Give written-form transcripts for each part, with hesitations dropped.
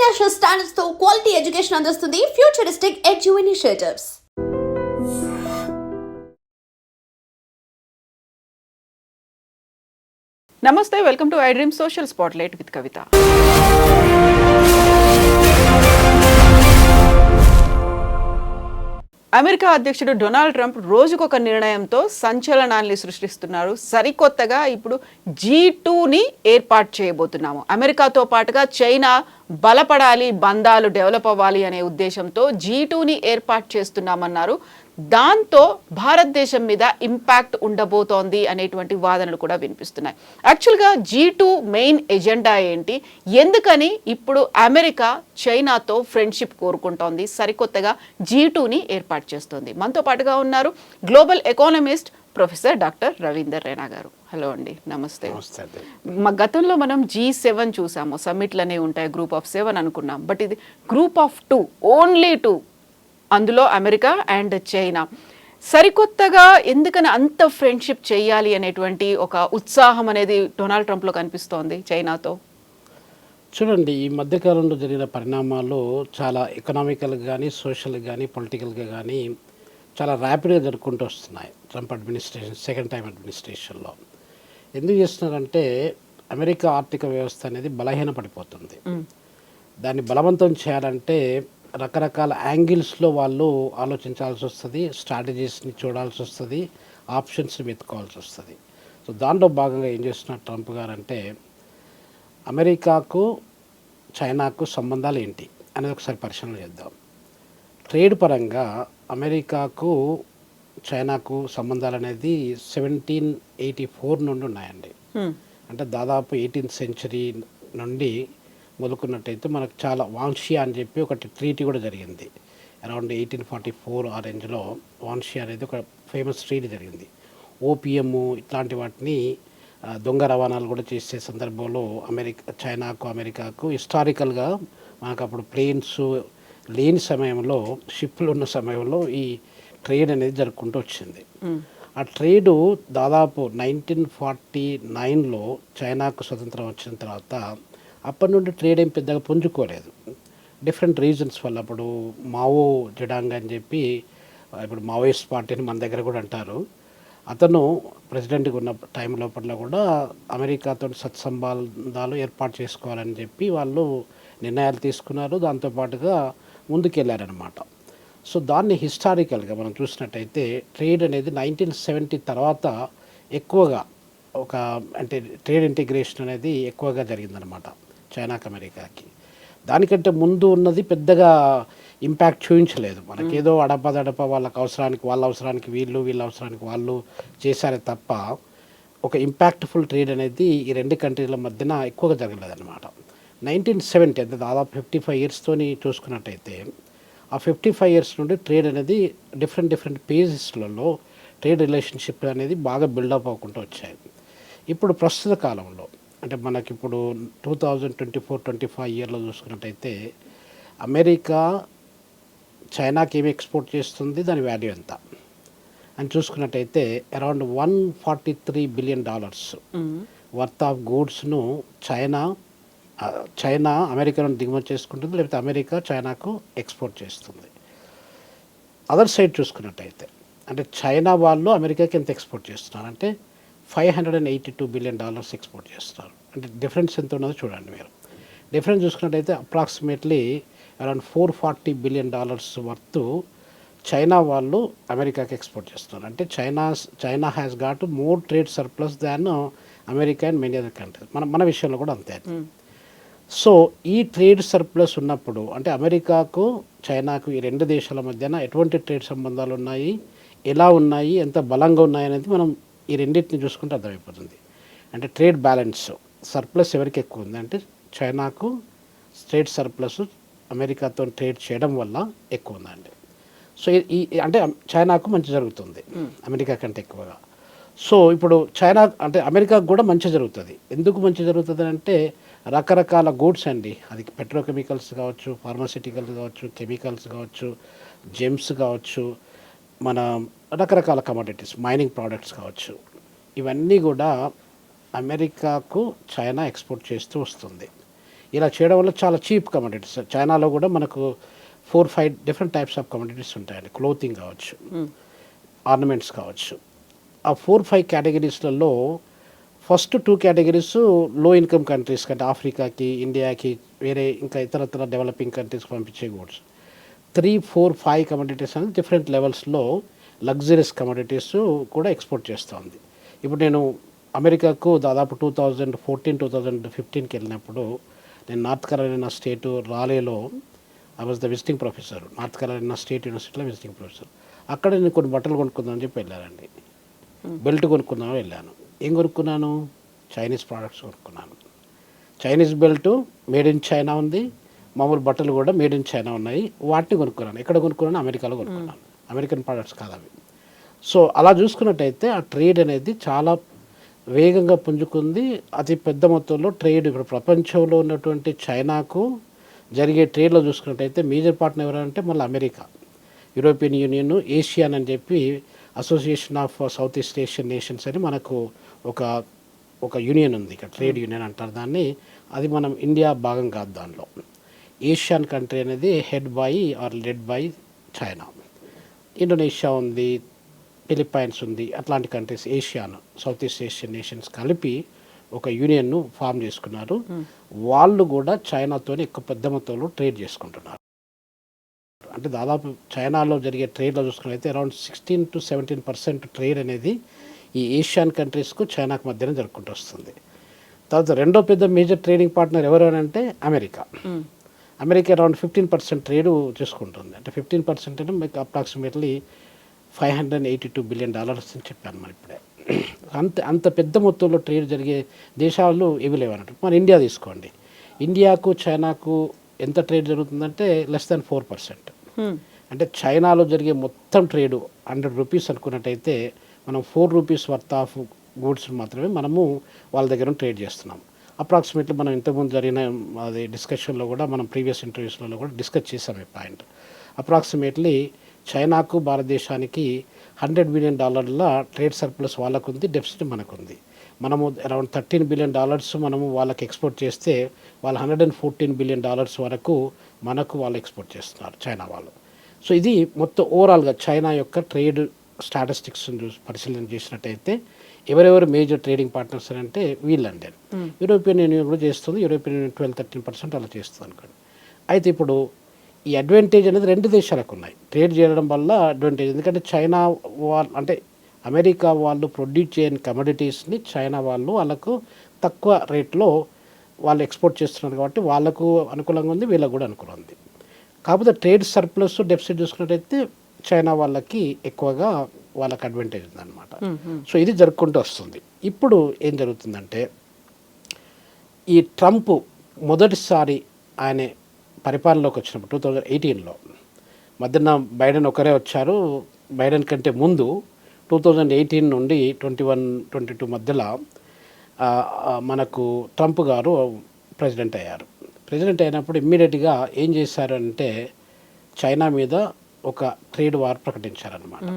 International standards తో quality education అందిస్తుంది futuristic edu initiatives. నమస్తే, welcome to I dream social spotlight with Kavitha. America అధ్యక్షుడు Donald Trump రోజుకొక నిర్ణయంతో సంచలనాన్ని సృష్టిస్తున్నారు. సరికొత్తగా ఇప్పుడు G2ని ఏర్పాటు చేయబోతున్నాము. అమెరికాతో పాటుగా చైనా బలపడాలి, బంధాలు డెవలప్ అవ్వాలి అనే ఉద్దేశంతో G2ని ఏర్పాటు చేస్తున్నామన్నారు. దాంతో భారతదేశం మీద ఇంపాక్ట్ ఉండబోతోంది అనేటువంటి వాదనలు కూడా వినిపిస్తున్నాయి. యాక్చువల్గా G2 మెయిన్ ఎజెండా ఏంటి, ఎందుకని ఇప్పుడు అమెరికా చైనాతో ఫ్రెండ్షిప్ కోరుకుంటోంది, సరికొత్తగా G2ని ఏర్పాటు చేస్తోంది. మనతో పాటుగా ఉన్నారు global economist professor doctor Ravinder Raina గారు. హలో అండి, నమస్తే. మా గతంలో మనం G7 చూసాము, సమ్మిట్లనే ఉంటాయి, గ్రూప్ ఆఫ్ 7 అనుకున్నాం. బట్ ఇది గ్రూప్ ఆఫ్ 2, ఓన్లీ 2, అందులో అమెరికా అండ్ చైనా. సరికొత్తగా ఎందుకని అంత ఫ్రెండ్షిప్ చేయాలి అనేటువంటి ఒక ఉత్సాహం అనేది డొనాల్డ్ ట్రంప్లో కనిపిస్తోంది చైనాతో? చూడండి, ఈ మధ్యకాలంలో జరిగిన పరిణామాలు చాలా ఎకనామికల్గా కానీ, సోషల్గా కానీ, పొలిటికల్గా కానీ చాలా ర్యాపిడ్గా జరుపుకుంటూ వస్తున్నాయి. ట్రంప్ అడ్మినిస్ట్రేషన్ సెకండ్ టైం అడ్మినిస్ట్రేషన్లో ఎందుకు చేస్తున్నారంటే, అమెరికా ఆర్థిక వ్యవస్థ అనేది బలహీనపడిపోతుంది. దాన్ని బలవంతం చేయాలంటే రకరకాల యాంగిల్స్లో వాళ్ళు ఆలోచించాల్సి వస్తుంది, స్ట్రాటజీస్ని చూడాల్సి వస్తుంది, ఆప్షన్స్ని వెతుకోవాల్సి వస్తుంది. సో దాంట్లో భాగంగా ఏం చేస్తున్నారు ట్రంప్ గారు అంటే, అమెరికాకు చైనాకు సంబంధాలు ఏంటి అనేది ఒకసారి పరిశీలన చేద్దాం. ట్రేడ్ పరంగా అమెరికాకు చైనాకు సంబంధాలు అనేది 1784 నుండి ఉన్నాయండి. అంటే దాదాపు 18th సెంచరీ నుండి మొదలుకున్నట్టయితే మనకు చాలా వాన్షియా అని చెప్పి ఒకటి ట్రీటీ కూడా జరిగింది. అరౌండ్ 1844 ఆ రేంజ్లో వాన్షియా అనేది ఒక ఫేమస్ ట్రీటీ జరిగింది. ఓపిఎం ఇట్లాంటి వాటిని దొంగ రవాణాలు కూడా చేసే సందర్భంలో చైనాకు అమెరికాకు హిస్టారికల్గా మనకు అప్పుడు ప్లేన్స్ లేని సమయంలో, షిప్లు ఉన్న సమయంలో ఈ ట్రేడ్ అనేది జరుపుకుంటూ వచ్చింది. ఆ ట్రేడు దాదాపు 1949లో చైనాకు స్వతంత్రం వచ్చిన తర్వాత అప్పటి నుండి ట్రేడ్ ఏం పెద్దగా పుంజుకోలేదు. డిఫరెంట్ రీజన్స్ వల్ల. అప్పుడు మావో జెడాంగ్ అని చెప్పి, ఇప్పుడు మావోయిస్ట్ పార్టీని మన దగ్గర కూడా అంటారు, అతను ప్రెసిడెంట్గా ఉన్న టైం లోపల కూడా అమెరికాతో సత్సంబంధాలు ఏర్పాటు చేసుకోవాలని చెప్పి వాళ్ళు నిర్ణయాలు తీసుకున్నారు. దాంతోపాటుగా ముందుకెళ్ళారనమాట. సో దాన్ని హిస్టారికల్గా మనం చూసినట్టయితే ట్రేడ్ అనేది 1970 తర్వాత ఎక్కువగా అంటే ట్రేడ్ ఇంటిగ్రేషన్ అనేది ఎక్కువగా జరిగిందనమాట చైనాకి అమెరికాకి. దానికంటే ముందు ఉన్నది పెద్దగా ఇంపాక్ట్ చూపించలేదు. మనకేదో అడపదడప వాళ్ళ అవసరానికి వీళ్ళు, వీళ్ళ అవసరానికి వాళ్ళు చేశారే తప్ప ఒక ఇంపాక్ట్ఫుల్ ట్రేడ్ అనేది ఈ రెండు కంట్రీల మధ్యన ఎక్కువగా జరగలేదన్నమాట. 1970 అంటే దాదాపు 55 ఇయర్స్తోని చూసుకున్నట్టయితే, ఆ 55 ఇయర్స్ నుండి ట్రేడ్ అనేది డిఫరెంట్ పేజెస్లలో ట్రేడ్ రిలేషన్షిప్ అనేది బాగా బిల్డప్ అవ్వకుండా వచ్చాయి. ఇప్పుడు ప్రస్తుత కాలంలో అంటే మనకిప్పుడు 2024-25 ఇయర్లో చూసుకున్నట్టయితే అమెరికా చైనాకి ఏమి ఎక్స్పోర్ట్ చేస్తుంది, దాని వాల్యూ ఎంత అని చూసుకున్నట్టయితే అరౌండ్ $143 బిలియన్ వర్త్ ఆఫ్ గూడ్స్ను చైనా అమెరికా నుండి దిగుమతి చేసుకుంటుంది, లేకపోతే అమెరికా చైనాకు ఎక్స్పోర్ట్ చేస్తుంది. అదర్ సైడ్ చూసుకున్నట్టయితే అంటే చైనా వాళ్ళు అమెరికాకి ఎంత ఎక్స్పోర్ట్ చేస్తున్నారు అంటే $582 బిలియన్ ఎక్స్పోర్ట్ చేస్తున్నారు. అంటే డిఫరెన్స్ ఎంత ఉన్నదో చూడండి మీరు. డిఫరెన్స్ చూసుకున్నట్టయితే approximately around $440 billion worth China వాళ్ళు అమెరికాకి ఎక్స్పోర్ట్ చేస్తున్నారు. అంటే China has got more trade surplus than America and many other countries. మన విషయంలో కూడా అంతే. సో ఈ ట్రేడ్ సర్ప్లస్ ఉన్నప్పుడు అంటే అమెరికాకు చైనాకు ఈ రెండు దేశాల మధ్యన ఎటువంటి ట్రేడ్ సంబంధాలు ఉన్నాయి, ఎలా ఉన్నాయి, ఎంత బలంగా ఉన్నాయి అనేది మనం ఈ రెండింటిని చూసుకుంటే అర్థమైపోతుంది. అంటే ట్రేడ్ బ్యాలెన్స్ సర్ప్లస్ ఎవరికి ఎక్కువ ఉంది అంటే చైనాకు ట్రేడ్ సర్ప్లస్ అమెరికాతో ట్రేడ్ చేయడం వల్ల ఎక్కువ ఉందండి. సో ఈ అంటే చైనాకు మంచి జరుగుతుంది అమెరికా కంటే ఎక్కువగా. సో ఇప్పుడు చైనా అంటే అమెరికాకు కూడా మంచి జరుగుతుంది. ఎందుకు మంచి జరుగుతుంది అంటే రకరకాల గూడ్స్ అండి, అది పెట్రోకెమికల్స్ కావచ్చు, ఫార్మాసిటికల్స్ కావచ్చు, కెమికల్స్ కావచ్చు, జెమ్స్ కావచ్చు, మన రకరకాల కమోడిటీస్, మైనింగ్ ప్రోడక్ట్స్ కావచ్చు, ఇవన్నీ కూడా అమెరికాకు చైనా ఎక్స్పోర్ట్ చేస్తూ వస్తుంది. ఇలా చేయడం వల్ల చాలా చీప్ కమోడిటీస్. చైనాలో కూడా మనకు 4-5 డిఫరెంట్ టైప్స్ ఆఫ్ కమోడిటీస్ ఉంటాయండి. క్లోతింగ్ కావచ్చు, ఆర్నమెంట్స్ కావచ్చు. ఆ 4-5 కేటగిరీస్లలో ఫస్ట్ 2 కేటగిరీస్ లో ఇన్కమ్ కంట్రీస్ కంటే ఆఫ్రికాకి, ఇండియాకి, వేరే ఇంకా ఇతరత్ర డెవలపింగ్ కంట్రీస్కి పంపించే గూడ్స్. 3-4-5 కమోడిటీస్ అనేది డిఫరెంట్ లెవెల్స్లో లగ్జరీస్ కమోడిటీస్ కూడా ఎక్స్పోర్ట్ చేస్తుంది. ఇప్పుడు నేను అమెరికాకు దాదాపు 2014-2015కి వెళ్ళినప్పుడు నేను నార్త్ కెరోలినా స్టేటు రాలేలో I was the visiting professor. North Carolina State యూనివర్సిటీలో విజిటింగ్ ప్రొఫెసర్. అక్కడ నేను కొన్ని బట్టలు కొనుక్కుందామని చెప్పి వెళ్ళానండి. బెల్ట్ కొనుక్కుందామని వెళ్ళాను. ఏం కొనుక్కున్నాను? చైనీస్ ప్రోడక్ట్స్ కొనుక్కున్నాను. Chinese belt made in China ఉంది, మామూలు బట్టలు కూడా మేడ్ ఇన్ చైనా ఉన్నాయి. వాటిని కొనుక్కున్నాను. ఎక్కడ కొనుక్కున్నాను? అమెరికాలో కొనుక్కున్నాను. అమెరికన్ ప్రోడక్ట్స్ కాదు అవి. సో అలా చూసుకున్నట్టయితే ఆ ట్రేడ్ అనేది చాలా వేగంగా పుంజుకుంది. అతి పెద్ద మొత్తంలో ట్రేడ్ ఇప్పుడు ప్రపంచంలో ఉన్నటువంటి చైనాకు జరిగే ట్రేడ్లో చూసుకున్నట్టయితే మేజర్ పార్ట్నర్ ఎవరంటే మళ్ళీ అమెరికా, యూరోపియన్ యూనియన్, ఏషియన్ అని చెప్పి association of south east Asian nations అని మనకు ఒక యూనియన్ ఉంది ఇక్కడ, ట్రేడ్ యూనియన్ అంటారు దాన్ని. అది మనం ఇండియా భాగం కాదు దానిలో. ఏషియన్ కంట్రీ అనేది head by or led by China. Indonesia ఉంది, ఫిలిప్పైన్స్ ఉంది, అట్లాంటి కంట్రీస్ ఏషియాను సౌత్ ఈస్ట్ ఏషియన్ నేషన్స్ కలిపి ఒక యూనియన్ను ఫామ్ చేసుకున్నారు. వాళ్ళు కూడా చైనాతో ఎక్కువ పెద్ద మొత్తంలో ట్రేడ్ చేసుకుంటున్నారు. అంటే దాదాపు చైనాలో జరిగే ట్రేడ్లో చూసుకున్నట్లయితే అరౌండ్ 16-17% ట్రేడ్ అనేది ఈ ఏషియన్ కంట్రీస్కు చైనాకు మధ్యన జరుపుకుంటూ వస్తుంది. తర్వాత రెండో పెద్ద మేజర్ ట్రేడింగ్ పార్ట్నర్ ఎవరు అంటే అమెరికా. అమెరికా అరౌండ్ 15% ట్రేడ్ చేసుకుంటుంది. అంటే 15% అంటే మీకు అప్రాక్సిమేట్లీ $582 బిలియన్ అని చెప్పాను మరి ఇప్పుడే. అంత పెద్ద మొత్తంలో ట్రేడ్ జరిగే దేశాలు ఏవి లేవన్నట్టు. మన ఇండియా తీసుకోండి. ఇండియాకు చైనాకు ఎంత ట్రేడ్ జరుగుతుందంటే లెస్ దాన్ 4%. అంటే చైనాలో జరిగే మొత్తం ట్రేడు 100 రూపీస్ అనుకున్నట్టయితే మనం 4 రూపీస్ వర్త్ ఆఫ్ గూడ్స్ మాత్రమే మనము వాళ్ళ దగ్గర ట్రేడ్ చేస్తున్నాం. అప్రాక్సిమేట్లీ మనం ఇంతకుముందు జరిగిన అది డిస్కషన్లో కూడా మనం ప్రీవియస్ ఇంటర్వ్యూస్లో కూడా డిస్కస్ చేసాం ఈ పాయింట్. అప్రాక్సిమేట్లీ చైనాకు భారతదేశానికి $100 బిలియన్ ట్రేడ్ సర్ప్లస్ వాళ్ళకు ఉంది, డెఫిసిట్ మనకుంది. మనము అరౌండ్ $13 బిలియన్ మనము వాళ్ళకి ఎక్స్పోర్ట్ చేస్తే వాళ్ళు $114 బిలియన్ వరకు మనకు వాళ్ళు ఎక్స్పోర్ట్ చేస్తున్నారు చైనా వాళ్ళు. సో ఇది మొత్తం ఓవరాల్గా చైనా యొక్క ట్రేడ్ స్టాటిస్టిక్స్ని చూసి పరిశీలన చేసినట్టయితే ఎవరెవరు మేజర్ ట్రేడింగ్ పార్ట్నర్స్ అంటే వీళ్ళండి. యూరోపియన్ యూనియన్ కూడా చేస్తుంది. యూరోపియన్ యూనియన్ 12-13% అలా చేస్తుంది అనుకోండి. అయితే ఇప్పుడు ఈ అడ్వాంటేజ్ అనేది రెండు దేశాలకు ఉన్నాయి. ట్రేడ్ చేయడం వల్ల అడ్వాంటేజ్, ఎందుకంటే చైనా వాళ్ళు అంటే అమెరికా వాళ్ళు ప్రొడ్యూస్ చేయని కమోడిటీస్ని చైనా వాళ్ళకు తక్కువ రేట్లో వాళ్ళు ఎక్స్పోర్ట్ చేస్తున్నారు కాబట్టి వాళ్ళకు అనుకూలంగా ఉంది, వీళ్ళకు కూడా అనుకూలంగా ఉంది. కాకపోతే ట్రేడ్ సర్ప్లస్ డెఫిసిట్ చూసుకున్నట్టయితే చైనా వాళ్ళకి ఎక్కువగా వాళ్ళకి అడ్వాంటేజ్ ఉందన్నమాట. సో ఇది జరుపుకుంటూ వస్తుంది. ఇప్పుడు ఏం జరుగుతుందంటే ఈ ట్రంప్ మొదటిసారి ఆయన పరిపాలనలోకి వచ్చినప్పుడు 2018లో మధ్యన బైడెన్ ఒకరే వచ్చారు. బైడెన్ కంటే ముందు 2018 నుండి 21-22 మధ్యలో మనకు ట్రంప్ గారు ప్రెసిడెంట్ అయ్యారు. ప్రెసిడెంట్ అయినప్పుడు ఇమ్మీడియట్గా ఏం చేశారు అంటే చైనా మీద ఒక ట్రేడ్ వార్ ప్రకటించారనమాట.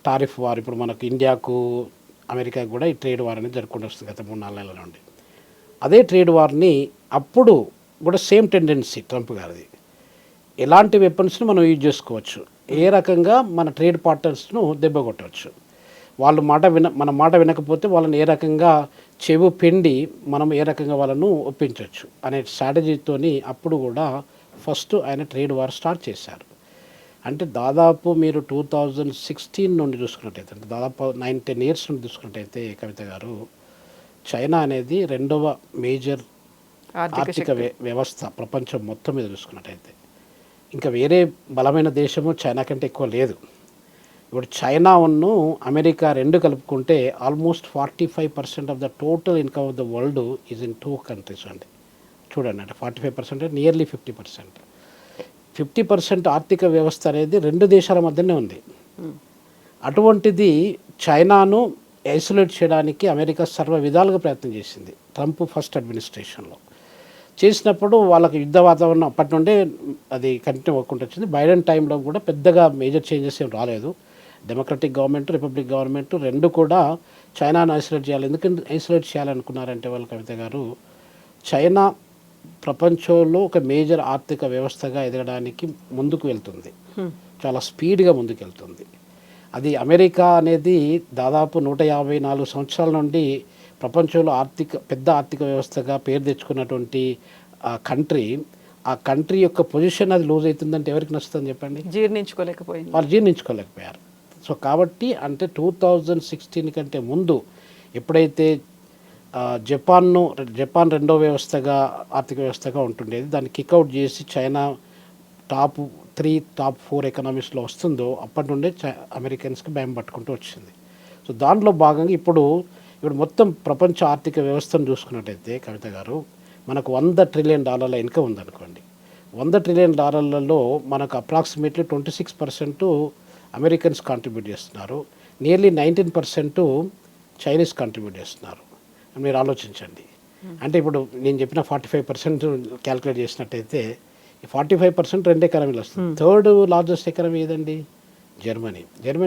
Tariff war. ఇప్పుడు మనకు ఇండియాకు అమెరికాకు కూడా ఈ ట్రేడ్ వార్ అనేది జరుపుకుంటూ వస్తుంది గత 3-4 నెలల నుండి. అదే ట్రేడ్ వార్ని అప్పుడు కూడా సేమ్ టెండెన్సీ ట్రంప్ గారిది. ఎలాంటి వెపన్స్ను మనం యూజ్ చేసుకోవచ్చు, ఏ రకంగా మన ట్రేడ్ పార్ట్నర్స్ను దెబ్బ కొట్టవచ్చు, వాళ్ళు మన మాట వినకపోతే వాళ్ళని ఏ రకంగా చెవు పిండి మనం ఏ రకంగా వాళ్ళను ఒప్పించవచ్చు అనే స్ట్రాటజీతోని అప్పుడు కూడా ఫస్ట్ ఆయన ట్రేడ్ వార్ స్టార్ట్ చేశారు. అంటే దాదాపు మీరు 2016 నుండి చూసుకున్నట్టయితే, అంటే దాదాపు 9-10 ఇయర్స్ నుండి చూసుకున్నట్టయితే కవిత గారు, చైనా అనేది రెండవ మేజర్ ఆర్థిక వ్యవస్థ ప్రపంచం మొత్తం మీద చూసుకున్నట్టయితే. ఇంకా వేరే బలమైన దేశము చైనా కంటే ఎక్కువ లేదు. ఇప్పుడు చైనా ఉన్ను అమెరికా రెండు కలుపుకుంటే almost 45% of the total income of the world is in 2 countries అండి. చూడండి, అంటే 45% నియర్లీ 50%. 50% ఆర్థిక వ్యవస్థ అనేది రెండు దేశాల మధ్యనే ఉంది. అటువంటిది చైనాను ఐసోలేట్ చేయడానికి అమెరికా సర్వ విధాలుగా ప్రయత్నం చేసింది ట్రంప్ ఫస్ట్ అడ్మినిస్ట్రేషన్లో. చేసినప్పుడు వాళ్ళకి యుద్ధ వాతావరణం అప్పటి నుండే అది కంటిన్యూ అవ్వకుండా వచ్చింది. బైడెన్ టైంలో కూడా పెద్దగా మేజర్ చేంజెస్ ఏం రాలేదు. డెమోక్రటిక్ గవర్నమెంట్, రిపబ్లిక్ గవర్నమెంట్ రెండు కూడా చైనాను ఐసోలేట్ చేయాలి. ఎందుకంటే ఐసోలేట్ చేయాలనుకున్నారంటే వాళ్ళు కవిత గారు, చైనా ప్రపంచంలో ఒక మేజర్ ఆర్థిక వ్యవస్థగా ఎదగడానికి ముందుకు వెళ్తుంది, చాలా స్పీడ్గా ముందుకు వెళ్తుంది. అది అమెరికా అనేది దాదాపు 154 సంవత్సరాల నుండి ప్రపంచంలో పెద్ద ఆర్థిక వ్యవస్థగా పేరు తెచ్చుకున్నటువంటి కంట్రీ. ఆ కంట్రీ యొక్క పొజిషన్ అది లూజ్ అవుతుందంటే ఎవరికి నచ్చుతుంది చెప్పండి? వాళ్ళు జీర్ణించుకోలేకపోయారు. సో కాబట్టి అంటే 2016 కంటే ముందు ఎప్పుడైతే జపాన్ రెండో వ్యవస్థగా ఆర్థిక వ్యవస్థగా ఉంటుండేది, దాన్ని కిక్అవుట్ చేసి చైనా టాప్ 3 టాప్ 4 ఎకనామీస్లో వస్తుందో అప్పటి నుండే అమెరికన్స్కి భయం పట్టుకుంటూ వచ్చింది. సో దాంట్లో భాగంగా ఇప్పుడు మొత్తం ప్రపంచ ఆర్థిక వ్యవస్థను చూసుకున్నట్టయితే కవిత గారు, మనకు $100 ట్రిలియన్ ఇన్కమ్ ఉందనుకోండి. $100 ట్రిలియన్ మనకు అప్రాక్సిమేట్లీ 26% అమెరికన్స్ కాంట్రిబ్యూట్ చేస్తున్నారు, నియర్లీ 19% చైనీస్ కాంట్రిబ్యూట్ చేస్తున్నారు. మీరు ఆలోచించండి. అంటే ఇప్పుడు నేను చెప్పిన 45% క్యాలిక్యులేట్ చేసినట్టయితే 45% రెండు ఎకనామీలు వస్తుంది. థర్డ్ లార్జెస్ట్ ఎకనామీ ఏదండి? జర్మనీ.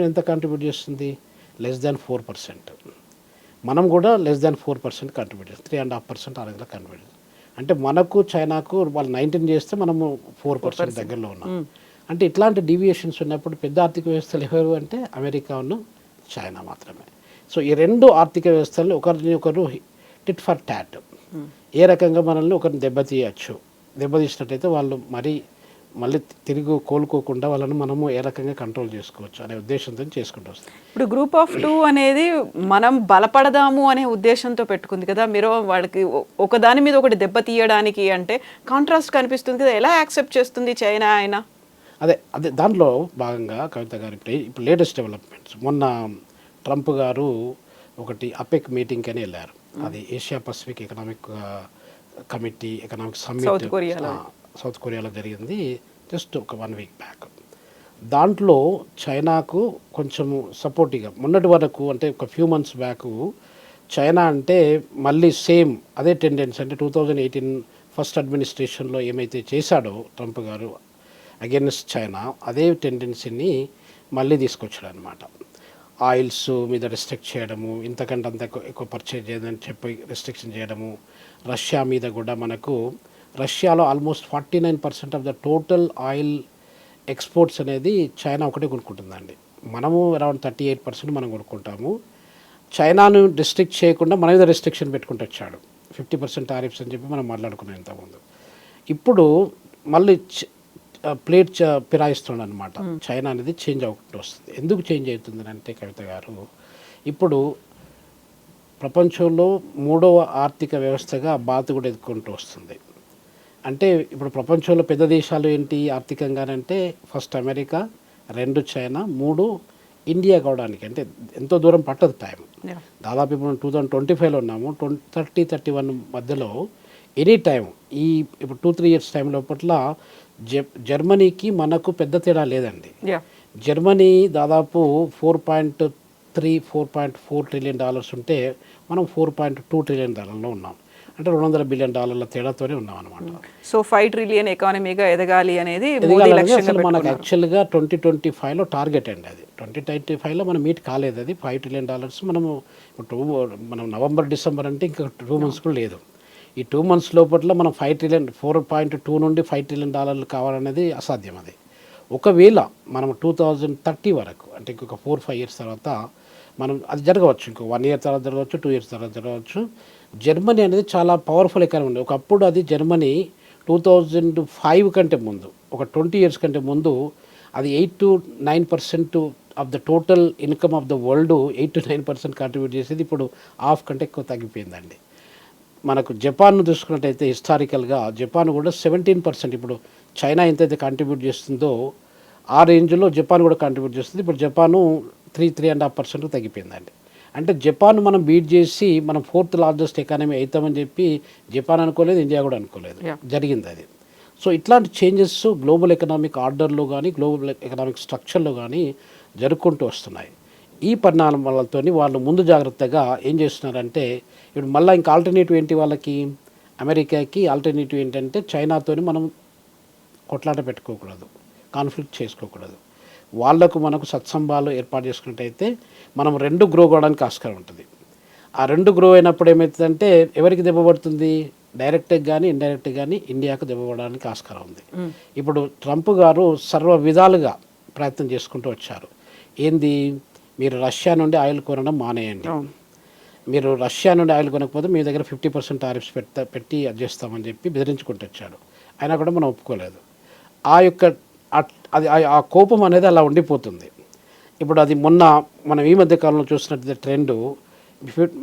ఎంత కాంట్రిబ్యూట్ చేస్తుంది? <4%. మనం కూడా <4% కాంట్రిబ్యూట్ చేస్తాం, 3.5% ఆ విధంగా కాంట్రిబ్యూట్ చేస్తాం. అంటే మనకు చైనాకు వాళ్ళు 19 చేస్తే మనము 4% దగ్గరలో ఉన్నాం. అంటే ఇట్లాంటి డీవియేషన్స్ ఉన్నప్పుడు పెద్ద ఆర్థిక వ్యవస్థలు ఎవరు అంటే అమెరికాను చైనా మాత్రమే. సో ఈ రెండు ఆర్థిక వ్యవస్థలను ఒకరు టిట్ ఫర్ టాట్, ఏ రకంగా మనల్ని ఒకరిని దెబ్బతీసినట్టయితే వాళ్ళు మళ్ళీ తిరిగి కోలుకోకుండా వాళ్ళని మనము ఏ రకంగా కంట్రోల్ చేసుకోవచ్చు అనే ఉద్దేశంతో చేసుకుంటూ వస్తాం. ఇప్పుడు గ్రూప్ ఆఫ్ 2 అనేది మనం బలపడదాము అనే ఉద్దేశంతో పెట్టుకుంది కదా. మీరు వాడికి ఒకదాని మీద ఒకటి దెబ్బ తీయడానికి అంటే కాంట్రాస్ట్ కనిపిస్తుంది కదా, ఎలా యాక్సెప్ట్ చేస్తుంది చైనా అయినా? అదే దాంట్లో భాగంగా కవిత గారు ఇప్పుడు లేటెస్ట్ డెవలప్మెంట్స్, మొన్న ట్రంప్ గారు ఒకటి అపెక్ మీటింగ్ అని వెళ్ళారు. అది Asia Pacific economic committee economic summit south కొరియాలో జరిగింది జస్ట్ ఒక 1 వీక్ బ్యాక్. దాంట్లో చైనాకు కొంచెము సపోర్టివ్గా మొన్నటి వరకు అంటే ఒక ఫ్యూ మంత్స్ బ్యాక్ చైనా అంటే మళ్ళీ సేమ్ అదే టెండెన్సీ, అంటే 2018 ఫస్ట్ అడ్మినిస్ట్రేషన్లో ఏమైతే చేశాడో ట్రంప్ గారు అగైన్స్ట్ చైనా, అదే టెండెన్సీని మళ్ళీ తీసుకొచ్చాడు అనమాట. ఆయిల్స్ మీద రెస్ట్రిక్ట్ చేయడము, ఇంతకంటే అంత ఎక్కువ పర్చేజ్ చేయదని చెప్పి రెస్ట్రిక్షన్ చేయడము. రష్యా మీద కూడా రష్యాలో almost 49% of the total oil exports అనేది చైనా ఒకటే కొనుక్కుంటుందండి. మనము అరౌండ్ 38% మనం కొనుక్కుంటాము. చైనాను రెస్ట్రిక్ట్ చేయకుండా మన మీద రెస్ట్రిక్షన్ పెట్టుకుంటూ వచ్చాడు, 50% టారిఫ్స్ అని చెప్పి మనం మాట్లాడుకున్నాం ఇంతకుముందు. ఇప్పుడు మళ్ళీ ప్లేట్ ఫిరాయిస్తుంది అనమాట. చైనా అనేది చేంజ్ అవుతూ వస్తుంది. ఎందుకు చేంజ్ అవుతుంది అంటే కవిత గారు, ఇప్పుడు ప్రపంచంలో 3వ ఆర్థిక వ్యవస్థగా భారత్ కూడా ఎదుర్కొంటూ వస్తుంది. అంటే ఇప్పుడు ప్రపంచంలో పెద్ద దేశాలు ఏంటి ఆర్థికంగానంటే, ఫస్ట్ అమెరికా, 2 చైనా, 3 ఇండియా కావడానికి అంటే ఎంతో దూరం పట్టదు టైం. దాదాపు ఇప్పుడు 2025లో ఉన్నాము, 2030-31 మధ్యలో ఎనీ టైం ఇప్పుడు 2-3 ఇయర్స్ టైం లోపల జర్మనీకి మనకు పెద్ద తేడా లేదండి. జర్మనీ దాదాపు $4.4 ట్రిలియన్ ఉంటే మనం $4.2 ట్రిలియన్ ఉన్నాం. అంటే $200 బిలియన్ తేడాతోనే ఉన్నాం అనమాట. సో 5 ట్రిలియన్ ఎకానమీగా ఎదగాలి అనేది అసలు మనకు యాక్చువల్గా 2025లో టార్గెట్ అండి. అది 2025లో మనం మీట్ కాలేదు. అది $5 ట్రిలియన్ మనము మనం నవంబర్ డిసెంబర్ అంటే ఇంకా 2 months కూడా లేదు. ఈ 2 months లోపల మనం 4.2 నుండి $5 ట్రిలియన్ కావాలనేది అసాధ్యం. అది ఒకవేళ మనం 2030 వరకు అంటే ఇంకొక 4-5 years తర్వాత మనం అది జరగవచ్చు, ఇంకో 1 year తర్వాత జరగవచ్చు, 2 years తర్వాత జరగవచ్చు. జర్మనీ అనేది చాలా పవర్ఫుల్ ఎకానమీ ఉంది. ఒకప్పుడు అది జర్మనీ 2005 కంటే ముందు, ఒక 20 years కంటే ముందు అది 8-9% of the total income of the world 8-9% contribute చేసేది. ఇప్పుడు హాఫ్ కంటే ఎక్కువ తగ్గిపోయిందండి. మనకు జపాన్ను చూసుకున్నట్టయితే హిస్టారికల్గా జపాన్ కూడా 17%, ఇప్పుడు చైనా ఎంతైతే కాంట్రిబ్యూట్ చేస్తుందో ఆ రేంజ్లో జపాన్ కూడా కాంట్రిబ్యూట్ చేస్తుంది. ఇప్పుడు జపాను 3-3.5% తగ్గిపోయిందండి. అంటే జపాన్ మనం బీట్ చేసి మనం 4th లార్జెస్ట్ ఎకానమీ అవుతామని చెప్పి జపాన్ అనుకోలేదు, ఇండియా కూడా అనుకోలేదు, జరిగింది అది. సో ఇట్లాంటి చేంజెస్ గ్లోబల్ ఎకనామిక్ ఆర్డర్లో కానీ గ్లోబల్ ఎకనామిక్ స్ట్రక్చర్లో కానీ జరుపుకుంటూ వస్తున్నాయి. ఈ పరిణామాలతో వాళ్ళు ముందు జాగ్రత్తగా ఏం చేస్తున్నారంటే, ఇప్పుడు మళ్ళీ ఇంకా ఆల్టర్నేటివ్ ఏంటి వాళ్ళకి, అమెరికాకి ఆల్టర్నేటివ్ ఏంటంటే చైనాతో మనం కొట్లాట పెట్టుకోకూడదు, కాన్ఫ్లిక్ట్ చేసుకోకూడదు. వాళ్లకు మనకు సత్సంబాలు ఏర్పాటు చేసుకున్నట్టయితే మనం 2 గ్రో కావడానికి ఆస్కారం ఉంటుంది. ఆ 2 గ్రో అయినప్పుడు ఏమవుతుందంటే ఎవరికి దెబ్బ పడుతుంది, డైరెక్ట్గా కానీ ఇండైరెక్ట్గా కానీ ఇండియాకు దెబ్బపడడానికి ఆస్కారం ఉంది. ఇప్పుడు ట్రంప్ గారు సర్వ విధాలుగా ప్రయత్నం చేసుకుంటూ వచ్చారు. ఏంది, మీరు రష్యా నుండి ఆయిల్ కొనడం మానేయండి, మీరు రష్యా నుండి ఆయిల్ కొనకపోతే మీ దగ్గర 50% టారిఫ్స్ పెట్టి అది చేస్తామని చెప్పి బెదిరించుకుంటూ వచ్చాడు. అయినా కూడా మనం ఒప్పుకోలేదు. ఆ యొక్క అది ఆ కోపం అనేది అలా ఉండిపోతుంది. ఇప్పుడు అది మొన్న మనం ఈ మధ్య కాలంలో చూసినట్టు ట్రెండ్,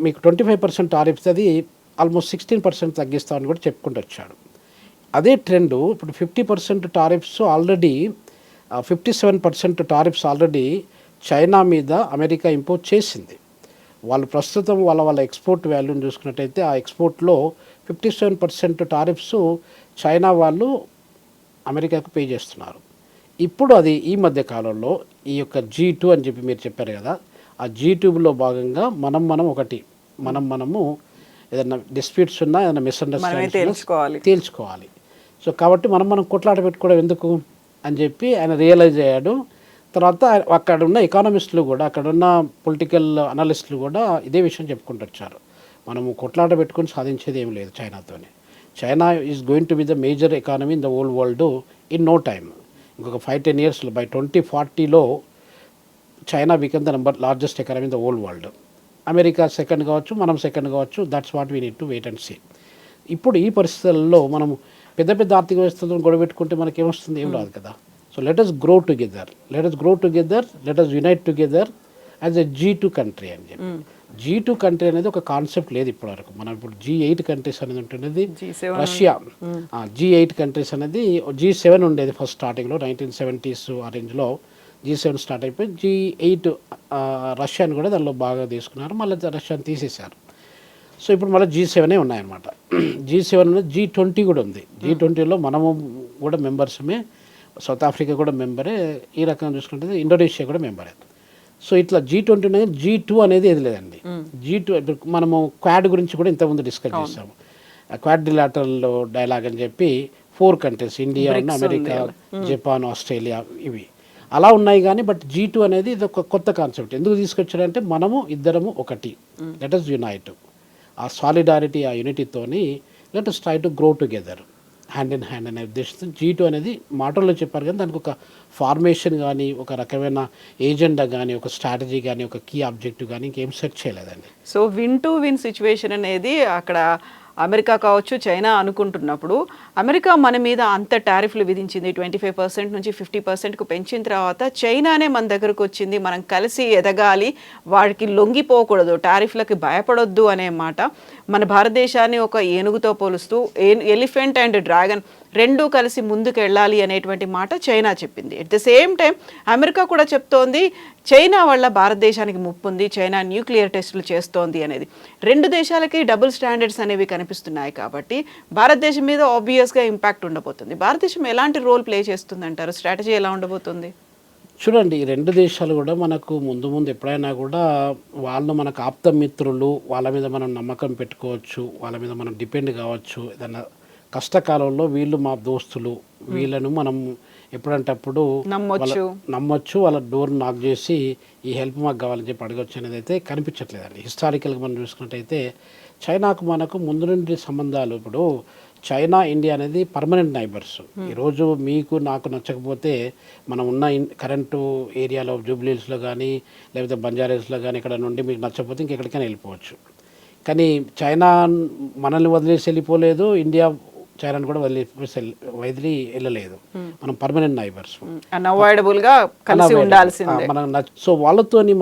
మీకు 25% టారిఫ్స్ అది ఆల్మోస్ట్ 16% తగ్గిస్తామని కూడా చెప్పుకుంటూ వచ్చాడు. అదే ట్రెండ్ ఇప్పుడు 50% tariffs already 57% tariffs already China మీద అమెరికా ఇంపోజ్ చేసింది. వాళ్ళు ప్రస్తుతం వాళ్ళ ఎక్స్పోర్ట్ వాల్యూని చూసుకున్నట్టయితే ఆ ఎక్స్పోర్ట్లో 57% టారిఫ్స్ చైనా వాళ్ళు అమెరికాకు పే చేస్తున్నారు. ఇప్పుడు అది ఈ మధ్య కాలంలో ఈ యొక్క G2 అని చెప్పి మీరు చెప్పారు కదా, ఆ G2లో భాగంగా మనము ఏదైనా డిస్ప్యూట్స్ ఉన్నా, ఏదైనా మిస్అండర్స్టాండింగ్ తేల్చుకోవాలి. సో కాబట్టి మనం కొట్లాట పెట్టుకోవడం ఎందుకు అని చెప్పి ఆయన రియలైజ్ అయ్యాడు. తర్వాత అక్కడ ఉన్న ఎకానమిస్టులు కూడా, అక్కడ ఉన్న పొలిటికల్ అనలిస్టులు కూడా ఇదే విషయం చెప్పుకుంటూ వచ్చారు. మనము కొట్లాట పెట్టుకొని సాధించేది ఏం లేదు చైనాతోనే. China is going to be the major economy in the old world in no time. ఇంకొక 5-10 yearsలో బై 2040లో China become the largest economy in the old world. America second కావచ్చు, మనం సెకండ్ కావచ్చు. That's what we need to wait and see. ఇప్పుడు ఈ పరిస్థితుల్లో మనం పెద్ద పెద్ద ఆర్థిక వ్యవస్థలను గొడవపెట్టుకుంటే మనకేమొస్తుంది? ఏం రాదు కదా. So let us grow together, let us unite together as a G2 country అని చెప్పి. G2 కంట్రీ అనేది ఒక కాన్సెప్ట్ లేదు ఇప్పటివరకు. మనం ఇప్పుడు G8 కంట్రీస్ అనేది ఉంటున్నది, రష్యా G8 కంట్రీస్ అనేది G7 ఉండేది ఫస్ట్ స్టార్టింగ్లో 1970s ఆ రేంజ్లో. G7 స్టార్ట్ అయిపోయి G8 రష్యాని కూడా దానిలో బాగా తీసుకున్నారు, మళ్ళీ రష్యాని తీసేశారు. సో ఇప్పుడు మళ్ళీ G7 ఉన్నాయన్నమాట. G7 ఉంది, G20 కూడా ఉంది. G20లో మనము కూడా మెంబర్సమే, సౌత్ ఆఫ్రికా కూడా మెంబరే, ఈ రకంగా చూసుకుంటే ఇండోనేషియా కూడా మెంబరే. సో ఇట్లా G20 అనేది, G2 అనేది ఏది లేదండి. G2 మనము క్వాడ్ గురించి కూడా ఇంతకుముందు డిస్కస్ చేసాము. క్వాడ్రిలాటరల్ డైలాగ్ అని చెప్పి 4 countries, India, America, Japan, Australia, ఇవి అలా ఉన్నాయి. కానీ బట్ G2 అనేది ఇది ఒక కొత్త కాన్సెప్ట్. ఎందుకు తీసుకొచ్చారంటే మనము ఇద్దరము ఒకటి, లెట్ us యునైట్. ఆ సాలిడారిటీ, ఆ యూనిటీతోని let us try to grow together hand in hand అనే ఉద్దేశంతో G2 అనేది మాటల్లో చెప్పారు. కానీ దానికి ఒక ఫార్మేషన్ కానీ, ఒక రకమైన ఏజెండా కానీ, ఒక స్ట్రాటజీ కానీ, ఒక కీ ఆబ్జెక్టివ్ కానీ ఇంకేం సెట్ చేయలేదండి. So win to win situation అనేది అక్కడ అమెరికా కావచ్చు, చైనా అనుకుంటున్నప్పుడు, అమెరికా మన మీద అంత టారిఫ్లు విధించింది, 25% నుంచి 50%కు పెంచిన తర్వాత చైనానే మన దగ్గరకు వచ్చింది, మనం కలిసి ఎదగాలి, వాడికి లొంగిపోకూడదు, టారిఫ్లకి భయపడొద్దు అనే మాట. మన భారతదేశాన్ని ఒక ఏనుగుతో పోలుస్తూ ఎలిఫెంట్ అండ్ డ్రాగన్ రెండూ కలిసి ముందుకు వెళ్ళాలి అనేటువంటి మాట చైనా చెప్పింది. At the same time America కూడా చెప్తోంది చైనా వల్ల భారతదేశానికి ముప్పు ఉంది, చైనా న్యూక్లియర్ టెస్టులు చేస్తోంది అనేది. రెండు దేశాలకి డబుల్ స్టాండర్డ్స్ అనేవి కనిపిస్తున్నాయి కాబట్టి భారతదేశం మీద ఆబ్వియస్గా ఇంపాక్ట్ ఉండబోతుంది. భారతదేశం ఎలాంటి రోల్ ప్లే చేస్తుంది అంటారు? స్ట్రాటజీ ఎలా ఉండబోతుంది? చూడండి, ఈ రెండు దేశాలు కూడా మనకు ముందు ఎప్పుడైనా కూడా వాళ్ళు మనకు ఆప్త మిత్రులు, వాళ్ళ మీద మనం నమ్మకం పెట్టుకోవచ్చు, వాళ్ళ మీద మనం డిపెండ్ కావచ్చు. ఏదన్నా కష్టకాలంలో వీళ్ళు మా దోస్తులు, వీళ్ళను మనం ఎప్పుడంటప్పుడు నమ్మొచ్చు, వాళ్ళ డోర్ నాక్ చేసి ఈ హెల్ప్ మాకు కావాలని చెప్పి అడగచ్చు అనేది అయితే కనిపించట్లేదండి. హిస్టారికల్గా మనం చూసుకున్నట్టయితే చైనాకు మనకు ముందు నుండి సంబంధాలు, ఇప్పుడు చైనా, ఇండియా అనేది పర్మనెంట్ నైబర్స్. ఈరోజు మీకు నాకు నచ్చకపోతే మనం ఉన్న కరెంటు ఏరియాలో జూబ్లీహిల్స్లో కానీ, లేకపోతే బంజారాహిల్స్లో కానీ ఇక్కడ నుండి మీకు నచ్చకపోతే ఇంకెక్కడికైనా వెళ్ళిపోవచ్చు. కానీ చైనా మనల్ని వదిలేసి వెళ్ళిపోలేదు, ఇండియా చైనాను కూడా వదిలి వెళ్ళలేదు. మనం పర్మనెంట్ నైబర్స్, అన్అవాయిడబుల్గా కలిసి ఉండాల్సిందే. సో వాళ్ళతోని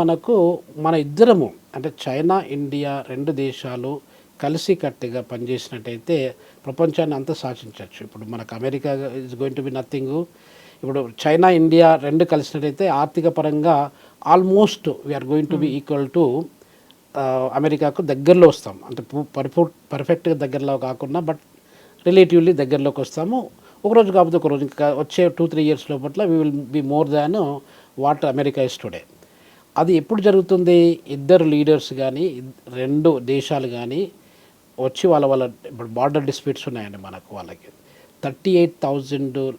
మన ఇద్దరము అంటే చైనా, ఇండియా రెండు దేశాలు కలిసి కట్టుగా పనిచేసినట్టయితే ప్రపంచాన్ని అంతా శాసించవచ్చు. ఇప్పుడు మనకు America is going to be nothing. ఇప్పుడు చైనా, ఇండియా రెండు కలిసినట్టయితే ఆర్థిక పరంగా almost we're going to be equal to అమెరికాకు దగ్గరలో వస్తాం. అంటే పర్ఫెక్ట్గా దగ్గరలో కాకుండా బట్ రిలేటివ్లీ దగ్గరలోకి వస్తాము. ఒకరోజు కాకపోతే ఒకరోజు, ఇంకా వచ్చే 2-3 years లోపల we will be more than what America is today. అది ఎప్పుడు జరుగుతుంది? ఇద్దరు లీడర్స్ కానీ, రెండు దేశాలు కానీ వచ్చి వాళ్ళ ఇప్పుడు బార్డర్ డిస్ప్యూట్స్ ఉన్నాయండి మనకు. వాళ్ళకి 38,000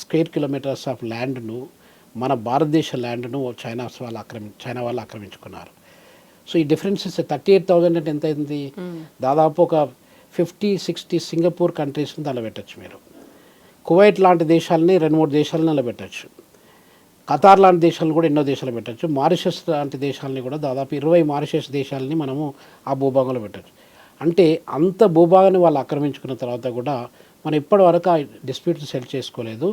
square kilometers ఆఫ్ ల్యాండ్ను, మన భారతదేశ ల్యాండ్ను చైనా వాళ్ళు ఆక్రమించుకున్నారు. సో ఈ డిఫరెన్సెస్ 38,000 అంటే ఎంత అయింది? దాదాపు ఒక 50-60 సింగపూర్ కంట్రీస్ని దానిలో పెట్టచ్చు మీరు. కువైట్ లాంటి దేశాలని 2-3 దేశాలను అలా పెట్టచ్చు. ఖతార్ లాంటి దేశాలను కూడా ఎన్నో దేశాలు పెట్టచ్చు. మారిషస్ లాంటి దేశాలని కూడా దాదాపు 20 మారిషస్ దేశాలని మనము ఆ భూభాగంలో పెట్టచ్చు. అంటే అంత భూభాగాన్ని వాళ్ళు ఆక్రమించుకున్న తర్వాత కూడా మనం ఇప్పటివరకు ఆ డిస్ప్యూట్స్ సెటిల్ చేసుకోలేదు.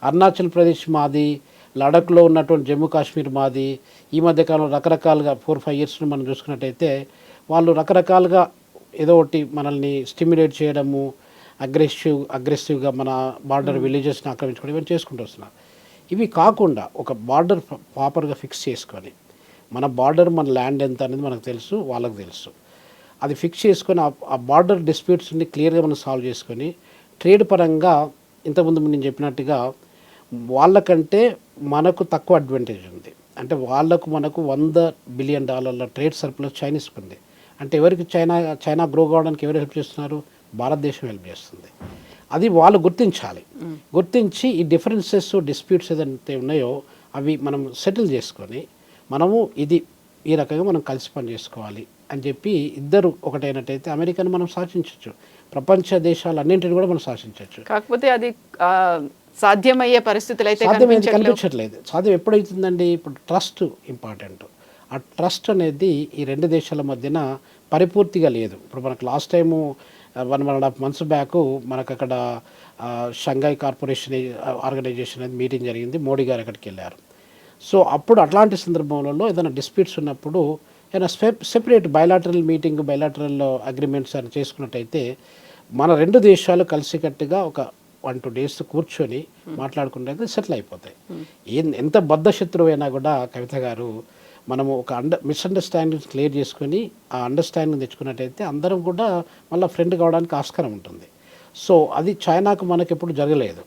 అరుణాచల్ ప్రదేశ్ మాది, లడఖ్లో ఉన్నటువంటి జమ్మూ కాశ్మీర్ మాది. ఈ మధ్యకాలంలో రకరకాలుగా 4-5 ఇయర్స్ మనం చూసుకున్నట్టయితే వాళ్ళు రకరకాలుగా ఏదో ఒకటి మనల్ని స్టిమ్యులేట్ చేయడము, అగ్రెసివ్గా మన బార్డర్ విలేజెస్ని ఆక్రమించుకోవడం ఇవన్నీ చేసుకుంటూ వస్తున్నారు. ఇవి కాకుండా ఒక బార్డర్ ప్రాపర్గా ఫిక్స్ చేసుకొని, మన బార్డర్ మన ల్యాండ్ ఎంత అనేది మనకు తెలుసు, వాళ్ళకు తెలుసు. అది ఫిక్స్ చేసుకొని ఆ బార్డర్ డిస్ప్యూట్స్ని క్లియర్గా మనం సాల్వ్ చేసుకొని ట్రేడ్ పరంగా ఇంతకుముందు నేను చెప్పినట్టుగా వాళ్ళకంటే మనకు తక్కువ అడ్వాంటేజ్ ఉంది. అంటే వాళ్ళకు మనకు $100 బిలియన్ ట్రేడ్ సర్ప్లస్ చైనీస్కి ఉంది. అంటే ఎవరికి చైనా గ్రో కావడానికి ఎవరు హెల్ప్ చేస్తున్నారు? భారతదేశం హెల్ప్ చేస్తుంది. అది వాళ్ళు గుర్తించాలి. గుర్తించి ఈ డిఫరెన్సెస్ డిస్ప్యూట్స్ ఏదైతే ఉన్నాయో అవి మనం సెటిల్ చేసుకొని మనము ఈ రకంగా మనం కలిసి పని చేసుకోవాలి అని చెప్పి ఇద్దరు ఒకటైనట్టయితే అమెరికాను మనం శాసించవచ్చు, ప్రపంచ దేశాలన్నింటిని కూడా మనం శాసించవచ్చు. కాకపోతే అది సాధ్యమయ్యే పరిస్థితులు అయితే కనిపించట్లేదు. సాధ్యం ఎప్పుడైతుందండి? ఇప్పుడు ట్రస్ట్ ఇంపార్టెంట్. ఆ ట్రస్ట్ అనేది ఈ రెండు దేశాల మధ్యన పరిపూర్తిగా లేదు. ఇప్పుడు మనకు లాస్ట్ టైము 1.5 months బ్యాక్ మనకు అక్కడ షంఘై కార్పొరేషన్ ఆర్గనైజేషన్ అనేది మీటింగ్ జరిగింది. మోడీ గారు అక్కడికి వెళ్ళారు. సో అప్పుడు అట్లాంటి సందర్భంలో ఏదైనా డిస్ప్యూట్స్ ఉన్నప్పుడు ఏదైనా separate bilateral meeting, bilateral agreements అని చేసుకున్నట్టయితే మన రెండు దేశాలు కలిసికట్టుగా ఒక 1-2 days కూర్చొని మాట్లాడుకుంటే సెటిల్ అయిపోతాయి. ఎంత బద్ధ శత్రువు అయినా కూడా కవిత గారు మనము ఒక మిస్అండర్స్టాండింగ్స్ క్లియర్ చేసుకొని ఆ అండర్స్టాండింగ్ తెచ్చుకున్నట్టయితే అందరం కూడా మళ్ళీ ఫ్రెండ్ కావడానికి ఆస్కారం ఉంటుంది. సో అది చైనాకు మనకు ఎప్పుడు జరగలేదు.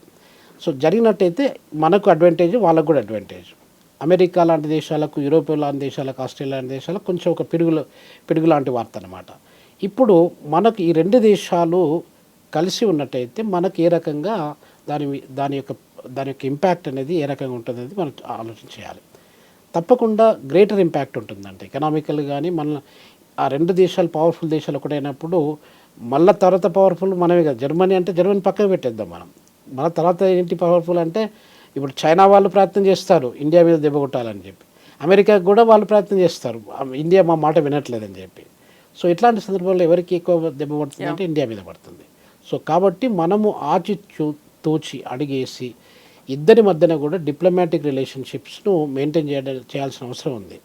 సో జరిగినట్టయితే మనకు అడ్వాంటేజ్, వాళ్ళకు కూడా అడ్వాంటేజ్. అమెరికా లాంటి దేశాలకు, యూరోప్ లాంటి దేశాలకు, ఆస్ట్రేలియా లాంటి దేశాలకు కొంచెం ఒక పిడుగు లాంటి వార్త అన్నమాట. ఇప్పుడు మనకు ఈ రెండు దేశాలు కలిసి ఉన్నట్టయితే మనకు ఏ రకంగా దాని యొక్క ఇంపాక్ట్ అనేది ఏ రకంగా ఉంటుంది అనేది మనం ఆలోచన చేయాలి. తప్పకుండా గ్రేటర్ ఇంపాక్ట్ ఉంటుందంటే ఎకనామికల్ కానీ మన ఆ రెండు దేశాలు పవర్ఫుల్ దేశాలు ఒకటైనప్పుడు మళ్ళీ తర్వాత పవర్ఫుల్ మనమే కదా. జర్మనీ అంటే జర్మనీ పక్కకు పెట్టేద్దాం మనం. మన తర్వాత ఏంటి పవర్ఫుల్ అంటే ఇప్పుడు చైనా వాళ్ళు ప్రయత్నం చేస్తారు ఇండియా మీద దెబ్బ కొట్టాలని చెప్పి, అమెరికాకు కూడా వాళ్ళు ప్రయత్నం చేస్తారు ఇండియా మా మాట వినట్లేదని చెప్పి. సో ఇట్లాంటి సందర్భంలో ఎవరికి ఎక్కువ దెబ్బ పడుతుంది అంటే ఇండియా మీద పడుతుంది. సో కాబట్టి మనము తూచి అడిగేసి ఇద్దరి మధ్యన కూడా డిప్లొమాటిక్ రిలేషన్షిప్స్ను మెయింటైన్ చేయాల్సిన అవసరం ఉంది.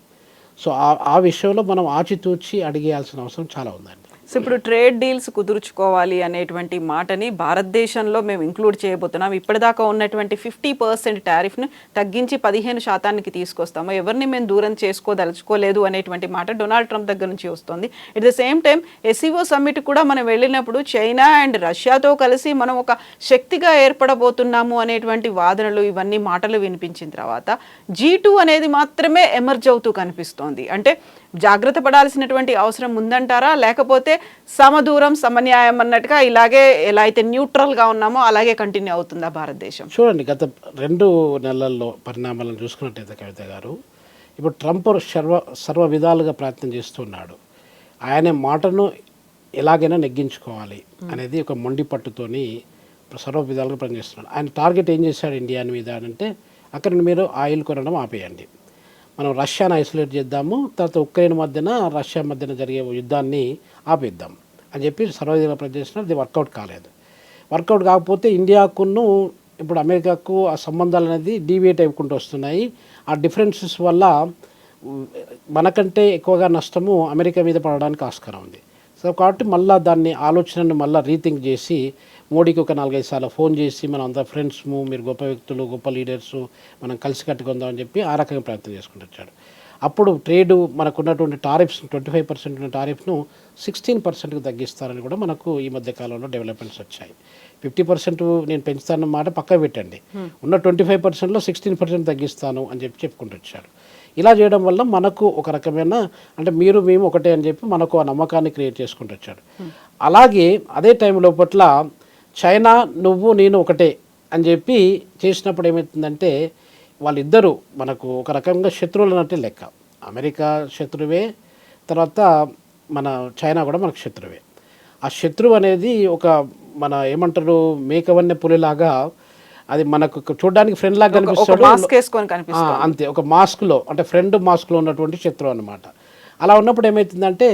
సో ఆ విషయంలో మనం ఆచితూచి అడిగేయాల్సిన అవసరం చాలా ఉందండి. సో ఇప్పుడు ట్రేడ్ డీల్స్ కుదుర్చుకోవాలి అనేటువంటి మాటని భారతదేశంలో మేము ఇంక్లూడ్ చేయబోతున్నాం. ఇప్పటిదాకా ఉన్నటువంటి 50% టారిఫ్ను తగ్గించి 15% తీసుకొస్తాము, ఎవరిని మేము దూరం చేసుకోదలుచుకోలేదు అనేటువంటి మాట డొనాల్డ్ ట్రంప్ దగ్గర నుంచి వస్తుంది. At the same time SCO summit కూడా మనం వెళ్ళినప్పుడు చైనా అండ్ రష్యాతో కలిసి మనం ఒక శక్తిగా ఏర్పడబోతున్నాము అనేటువంటి వాదనలు, ఇవన్నీ మాటలు వినిపించిన తర్వాత G2 అనేది మాత్రమే ఎమర్జ్ అవుతూ కనిపిస్తోంది. అంటే జాగ్రత్త పడాల్సినటువంటి అవసరం ఉందంటారా, లేకపోతే సమదూరం సమన్యాయం అన్నట్టుగా ఇలాగే ఎలా అయితే న్యూట్రల్గా ఉన్నామో అలాగే కంటిన్యూ అవుతుందా భారతదేశం? చూడండి, గత 2 నెలల్లో పరిణామాలను చూసుకున్నట్టయితే కవిత గారు, ఇప్పుడు ట్రంప్ సర్వ విధాలుగా ప్రయత్నం చేస్తున్నాడు. ఆయన మాటను ఎలాగైనా నెగ్గించుకోవాలి అనేది ఒక మొండి పట్టుతోని సర్వ విధాలుగా పనిచేస్తున్నాడు. ఆయన టార్గెట్ ఏం చేశాడు ఇండియా మీద అంటే, అక్కడ మీరు ఆయిల్ కొనడం ఆపేయండి, మనం రష్యాను ఐసోలేట్ చేద్దాము, తర్వాత ఉక్రెయిన్ మధ్యన రష్యా మధ్యన జరిగే యుద్ధాన్ని ఆపేద్దాం అని చెప్పి సర్వదేశంగా ప్రయత్నిస్తున్నారు. అది వర్కౌట్ కాలేదు. వర్కౌట్ కాకపోతే ఇండియాకును ఇప్పుడు అమెరికాకు ఆ సంబంధాలు అనేది డీవియేట్ అయిపోకుంటూ వస్తున్నాయి. ఆ డిఫరెన్సెస్ వల్ల మనకంటే ఎక్కువగా నష్టము అమెరికా మీద పడడానికి ఆస్కారం ఉంది. సో కాబట్టి మళ్ళీ దాన్ని ఆలోచనను మళ్ళీ రీథింక్ చేసి మోడీకి ఒక 4-5 సార్లు ఫోన్ చేసి మనం అంతా ఫ్రెండ్స్, మీరు గొప్ప వ్యక్తులు, గొప్ప లీడర్సు, మనం కలిసి కట్టుకుందామని చెప్పి ఆ రకంగా ప్రయత్నం చేసుకుంటూ వచ్చాడు. అప్పుడు ట్రేడు మనకున్నటువంటి టారిఫ్స్ 25% ఉన్న టారిఫ్ను 16%కు తగ్గిస్తారని కూడా మనకు ఈ మధ్య కాలంలో డెవలప్మెంట్స్ వచ్చాయి. 50% నేను పెంచుతానన్న మాట పక్క పెట్టండి, ఉన్న 25%లో 16% తగ్గిస్తాను అని చెప్పుకుంటూ వచ్చాడు. ఇలా చేయడం వల్ల మనకు ఒక రకమైన అంటే మేము ఒకటే అని చెప్పి మనకు ఆ నమ్మకాన్ని క్రియేట్ చేసుకుంటూ వచ్చాడు. అలాగే అదే టైం లోపట్ల చైనా నువ్వు నేను ఒకటే అని చెప్పి చేసినప్పుడు ఏమవుతుందంటే వాళ్ళిద్దరూ మనకు ఒక రకంగా శత్రువులు అన్నట్టే లెక్క. అమెరికా శత్రువే, తర్వాత మన చైనా కూడా మనకు శత్రువే. ఆ శత్రువు అనేది ఒక మన ఏమంటారు మేకవన్నె పులిలాగా, అది మనకు చూడడానికి ఫ్రెండ్ లాగా కనిపిస్తాడు, అంతే ఒక మాస్క్లో, అంటే ఫ్రెండ్ మాస్క్లో ఉన్నటువంటి శత్రువు అనమాట. అలా ఉన్నప్పుడు ఏమవుతుందంటే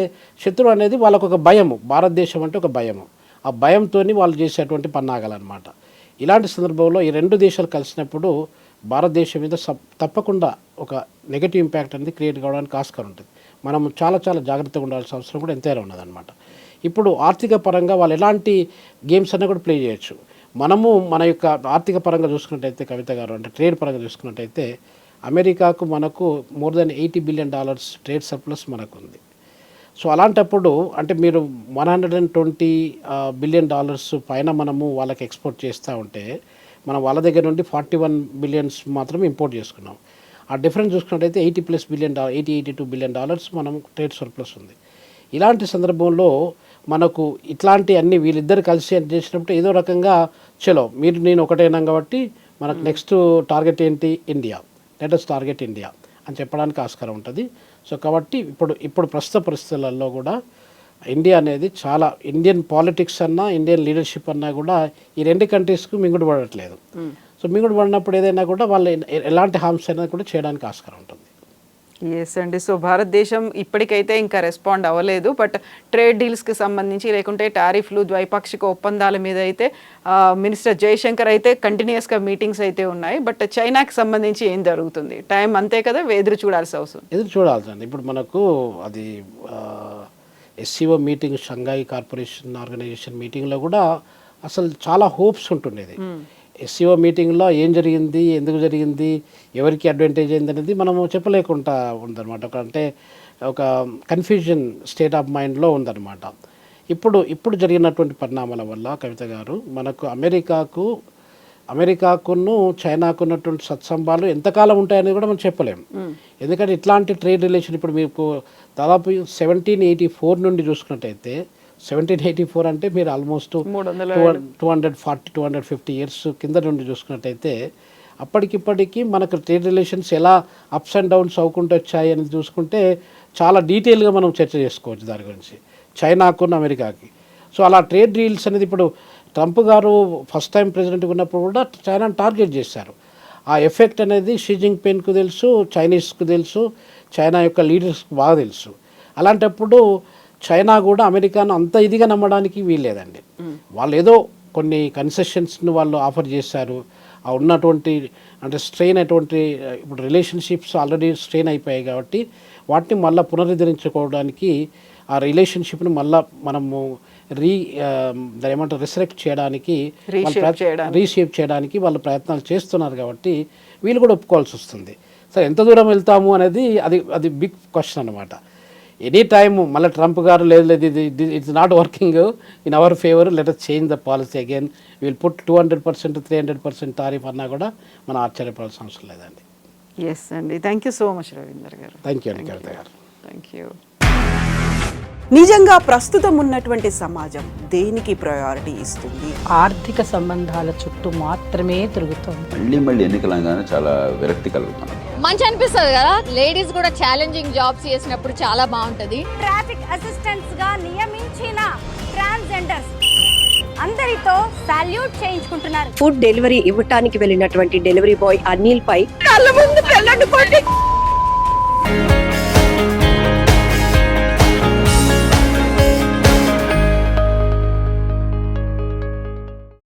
శత్రువు అనేది వాళ్ళకు ఒక భయము, భారతదేశం అంటే ఒక భయము, ఆ భయంతో వాళ్ళు చేసేటువంటి పన్నాగాలన్నమాట. ఇలాంటి సందర్భంలో ఈ రెండు దేశాలు కలిసినప్పుడు భారతదేశం మీద తప్పకుండా ఒక నెగటివ్ ఇంపాక్ట్ అనేది క్రియేట్ కావడానికి ఆస్కారం ఉంటుంది. మనం చాలా చాలా జాగ్రత్తగా ఉండాల్సిన అవసరం కూడా ఎంతైనా ఉన్నదన్నమాట. ఇప్పుడు ఆర్థిక పరంగా వాళ్ళు ఎలాంటి గేమ్స్ అన్నీ కూడా ప్లే చేయొచ్చు. మనము మన యొక్క ఆర్థిక పరంగా చూసుకున్నట్టయితే కవిత గారు, అంటే ట్రేడ్ పరంగా చూసుకున్నట్టయితే అమెరికాకు మనకు more than $80 billion trade surplus మనకు ఉంది. సో అలాంటప్పుడు అంటే మీరు $120 బిలియన్ పైన మనము వాళ్ళకి ఎక్స్పోర్ట్ చేస్తూ ఉంటే మనం వాళ్ళ దగ్గర నుండి 41 బిలియన్స్ మాత్రం ఇంపోర్ట్ చేసుకున్నాం. ఆ డిఫరెన్స్ చూసుకున్నట్టయితే $82 బిలియన్ మనం ట్రేడ్ సర్ప్లస్ ఉంది. ఇలాంటి సందర్భంలో మనకు ఇట్లాంటి అన్ని వీళ్ళిద్దరు కలిసి చేసినప్పుడు ఏదో రకంగా చలో మీరు నేను ఒకటైనా కాబట్టి మనకు నెక్స్ట్ టార్గెట్ ఏంటి, ఇండియా, లెటెస్ట్ టార్గెట్ ఇండియా అని చెప్పడానికి ఆస్కారం ఉంటుంది. సో కాబట్టి ఇప్పుడు ప్రస్తుత పరిస్థితులలో కూడా ఇండియా అనేది చాలా, ఇండియన్ పాలిటిక్స్ అన్నా ఇండియన్ లీడర్షిప్ అన్నా కూడా ఈ రెండు కంట్రీస్కు మింగుడు పడట్లేదు. సో మింగుడు పడినప్పుడు ఏదైనా కూడా వాళ్ళు ఎలాంటి హార్మ్స్ అయినా కూడా చేయడానికి ఆస్కారం ఉంటుంది. ఎస్ అండి. సో భారతదేశం ఇప్పటికైతే ఇంకా రెస్పాండ్ అవ్వలేదు, బట్ ట్రేడ్ డీల్స్కి సంబంధించి లేకుంటే టారిఫ్లు, ద్వైపాక్షిక ఒప్పందాల మీద అయితే మినిస్టర్ జయశంకర్ అయితే కంటిన్యూస్గా మీటింగ్స్ అయితే ఉన్నాయి. బట్ చైనాకి సంబంధించి ఏం జరుగుతుంది, టైం అంతే కదా, ఎదురు చూడాల్సి అవసరం, ఎదురు చూడాల్సింది. ఇప్పుడు మనకు అది SCO మీటింగ్, షంఘాయి కార్పొరేషన్ ఆర్గనైజేషన్ మీటింగ్లో కూడా అసలు చాలా హోప్స్ ఉంటుండేది. SCO మీటింగ్లో ఏం జరిగింది, ఎందుకు జరిగింది, ఎవరికి అడ్వాంటేజ్ అయింది అనేది మనము చెప్పలేకుండా ఉందన్నమాట. అంటే ఒక కన్ఫ్యూజన్ స్టేట్ ఆఫ్ మైండ్లో ఉందన్నమాట. ఇప్పుడు జరిగినటువంటి పరిణామాల వల్ల కవిత గారు మనకు అమెరికాకును చైనాకు ఉన్నటువంటి సత్సంబాలు ఎంతకాలం ఉంటాయని కూడా మనం చెప్పలేము. ఎందుకంటే ఇట్లాంటి ట్రేడ్ రిలేషన్ ఇప్పుడు మీకు దాదాపు 1784 నుండి చూసుకున్నట్టయితే, 1784 అంటే మీరు ఆల్మోస్ట్ 250 ఇయర్స్ కింద నుండి చూసుకున్నట్టయితే అప్పటికిప్పటికీ మనకు ట్రేడ్ రిలేషన్స్ ఎలా అప్స్ అండ్ డౌన్స్ అవ్వకుండా వచ్చాయి అనేది చూసుకుంటే చాలా డీటెయిల్గా మనం చర్చ చేసుకోవచ్చు దాని గురించి, చైనాకు అమెరికాకి. సో అలా ట్రేడ్ డీల్స్ అనేది ఇప్పుడు ట్రంప్ గారు ఫస్ట్ టైం ప్రెసిడెంట్గా ఉన్నప్పుడు కూడా చైనాని టార్గెట్ చేశారు. ఆ ఎఫెక్ట్ అనేది షీ జిన్పింగ్కు తెలుసు, చైనీస్కు తెలుసు, చైనా యొక్క లీడర్స్కి బాగా తెలుసు. అలాంటప్పుడు చైనా కూడా అమెరికాను అంత ఇదిగా నమ్మడానికి వీల్లేదండి. వాళ్ళు ఏదో కొన్ని కన్సెషన్స్ని వాళ్ళు ఆఫర్ చేశారు. ఆ ఉన్నటువంటి అంటే స్ట్రెయిన్ అటువంటి ఇప్పుడు రిలేషన్షిప్స్ ఆల్రెడీ స్ట్రెయిన్ అయిపోయాయి కాబట్టి వాటిని మళ్ళీ పునరుద్ధరించుకోవడానికి, ఆ రిలేషన్షిప్ని మళ్ళీ మనము దాని ఏమంటారు రిసరెక్ట్ చేయడానికి, రీషేప్ చేయడానికి వాళ్ళు ప్రయత్నాలు చేస్తున్నారు కాబట్టి వీళ్ళు కూడా ఒప్పుకోవాల్సి వస్తుంది. సో ఎంత దూరం వెళ్తాము అనేది అది బిగ్ క్వశ్చన్ అనమాట. ఎనీ టైమ్ మళ్ళీ ట్రంప్ గారు లేదు it's not working in our favour, let us change the policy again, will put 200% 300% tariff అన్నా కూడా మనం ఆశ్చర్యపడాల్సిన అవసరం లేదండి. ఎస్ అండి, thank you so much Ravinder గారు. థ్యాంక్ యూ అండి కవిత గారు. Thank you. నిజంగా ప్రస్తుతం ఉన్నటువంటి సమాజం దేనికి ప్రయారిటీ ఇస్తుంది? ఆర్థిక సంబంధాల చుట్టూ మాత్రమే తిరుగుతుంది. మళ్ళీ ఎన్నికలంగానే చాలా విరక్తి కలుగుతాను. మంచి అనిపిస్తుంది కదా, లేడీస్ కూడా ఛాలెంజింగ్ జాబ్స్ చేసినప్పుడు చాలా బాగుంటది. ట్రాఫిక్ అసిస్టెంట్స్ గా నియమించిన ట్రాన్స్జెండర్స్ అందరితో సాల్యూట్ చేయించుకుంటున్నారు. ఫుడ్ డెలివరీ ఇవ్వటానికి వెళ్ళినటువంటి డెలివరీ బాయ్ అనిల్ పై కళ్ళ ముందు పెళ్ళండి